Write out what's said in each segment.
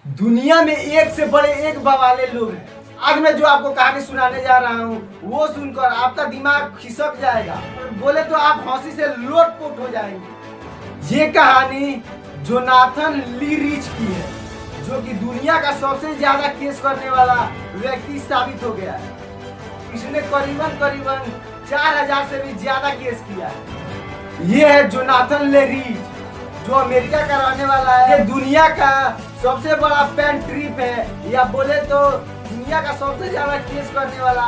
दुनिया में एक से बड़े एक बवाले लोग हैं। आज मैं जो आपको कहानी सुनाने जा रहा हूँ वो सुनकर आपका दिमाग खिसक जाएगा, बोले तो आप हंसी से लोटपोट हो जाएंगे। ये कहानी जोनाथन ली रिच की है, जो कि दुनिया का सबसे ज्यादा केस करने वाला व्यक्ति साबित हो गया है। इसने करीबन 4000 से भी ज्यादा केस किया है। ये है जोनाथन ले रिच, जो अमेरिका का रहने वाला है। ये दुनिया का सबसे बड़ा पेन ट्रिप है, या बोले तो दुनिया का सबसे ज्यादा केस करने वाला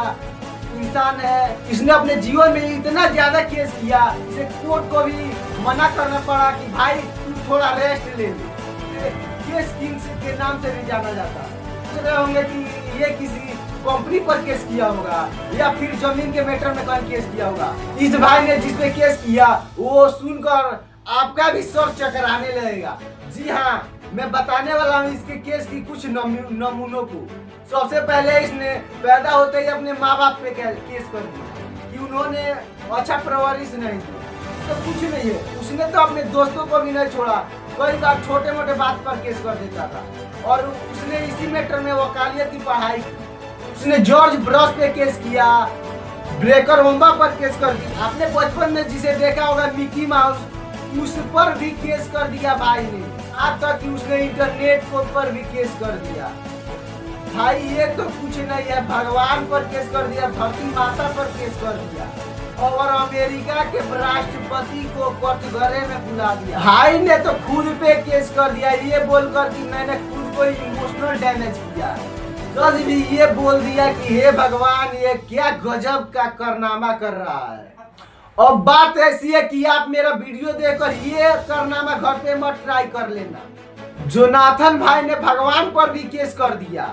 इंसान है। इसने अपने जीवन में इतना ज्यादा केस किया, इसे कोर्ट को भी मना करना पड़ा कि भाई तू थोड़ा रेस्ट ले ले। केस किंग के नाम से भी जाना जाता है। सोच रहे होंगे कि ये किसी कंपनी पर केस किया होगा या फिर जमीन के मैटर में कहीं केस किया होगा। इस भाई ने जिसपे केस किया वो सुनकर आपका भी सर चकराने लगेगा। जी हाँ, मैं बताने वाला हूँ इसके केस की कुछ नमूनों को। सबसे पहले इसने पैदा होते ही अपने माँ बाप पे केस कर दिया कि उन्होंने अच्छा परवरिश नहीं दी। तो कुछ नहीं है, उसने तो अपने दोस्तों को भी नहीं छोड़ा, कई बार छोटे मोटे बात पर केस कर देता था। और उसने इसी मैटर में वकालत की पढ़ाई की। उसने जॉर्ज ब्रश पे केस किया, ब्रेकर ओम्बा पर केस कर दिया। आपने बचपन में जिसे देखा होगा मिकी माउस, उस पर भी केस कर दिया भाई ने। आज तक कि उसने इंटरनेट पर भी केस कर दिया। भाई ये तो कुछ नहीं है, भगवान पर केस कर दिया, धरती माता पर केस कर दिया, और अमेरिका के राष्ट्रपति को कटघरे में बुला दिया। भाई ने तो खुद पे केस कर दिया, ये बोलकर कि मैंने खुद को इमोशनल डैमेज किया। जज भी ये बोल दिया कि हे भगवान, ये क्या गजब का कारनामा कर रहा है। अब बात ऐसी है कि आप मेरा वीडियो देखकर ये कारनामा घर पे मत ट्राई कर लेना। जोनाथन भाई ने भगवान पर भी केस कर दिया।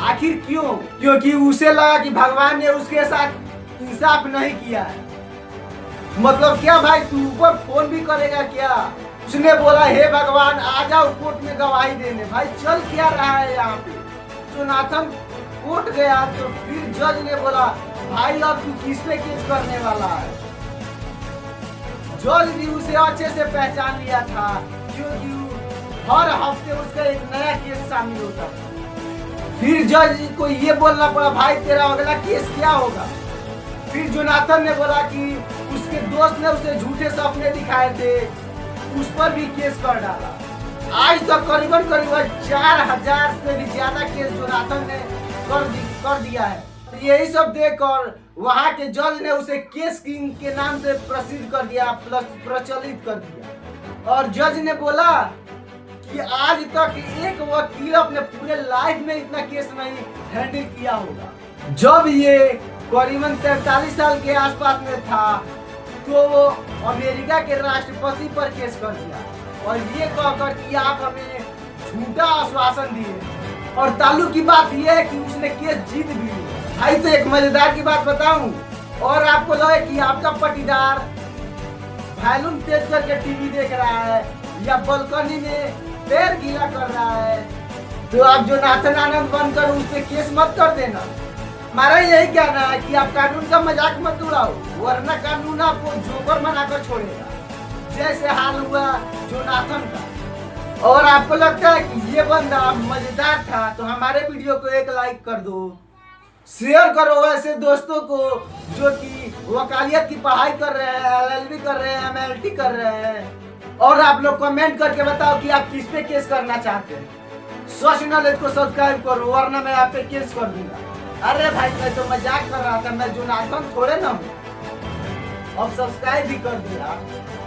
आखिर क्यों? क्योंकि उसे लगा कि भगवान ने उसके साथ इंसाफ नहीं किया है। मतलब क्या भाई, तू ऊपर फोन भी करेगा क्या? उसने बोला हे भगवान आ जाओ कोर्ट में गवाही देने। भाई चल क्या रहा है यहाँ पे? जोनाथन कोर्ट गया तो फिर जज ने बोला भाई अब तू किस पे केस करने वाला है? जज भी उसे अच्छे से पहचान लिया था, क्योंकि हर हफ्ते उसका एक नया केस शामिल होता था। फिर जज को ये बोलना पड़ा भाई तेरा अगला केस क्या होगा? फिर जोनाथन ने बोला कि उसके दोस्त ने उसे झूठे सपने दिखाए थे, उस पर भी केस कर डाला। आज तक करीबन 4000 से भी ज्यादा केस जोनाथन ने कर दिया है। यही सब देखकर वहाँ के जज ने उसे केस किंग के नाम से प्रसिद्ध कर दिया, प्रचलित कर दिया। और जज ने बोला कि आज तक एक वकील अपने पूरे लाइफ में इतना केस नहीं हैंडल किया होगा। जब ये करीबन 43 साल के आसपास में था तो वो अमेरिका के राष्ट्रपति पर केस कर दिया, और ये कहकर कि आप हमें झूठा आश्वासन दिए। और ताल्लुक की बात यह है कि उसने केस जीत भी लिया। भाई तो एक मजेदार की बात बताऊं, और आपको लगे कि आपका पटीदार वॉल्यूम तेज करके टीवी देख रहा है या बालकनी में पैर गीला कर रहा है, तो आप जोनाथन आनंद बनकर उस पर केस मत कर देना। हमारा यही कहना है कि आप कानून का मजाक मत उड़ाओ, वरना कानून आपको जोकर बनाकर छोड़ेगा, जैसे हाल हुआ जोनाथन का। और आपको लगता है कि ये बंदा मजेदार था तो हमारे वीडियो को एक लाइक कर दो, शेयर करो ऐसे दोस्तों को जो कि वकालत की पढ़ाई कर रहे हैं, LLB कर रहे हैं, MLT कर रहे हैं। और आप लोग कमेंट करके बताओ कि आप किस पे केस करना चाहते हैं। सच नॉलेज को सब्सक्राइब करो, वरना मैं आप पे केस कर दूंगा। अरे भाई मैं तो मजाक कर रहा था, मैं जोनाथन थोड़े ना हूँ। अब सब्सक्राइब भी कर दिया।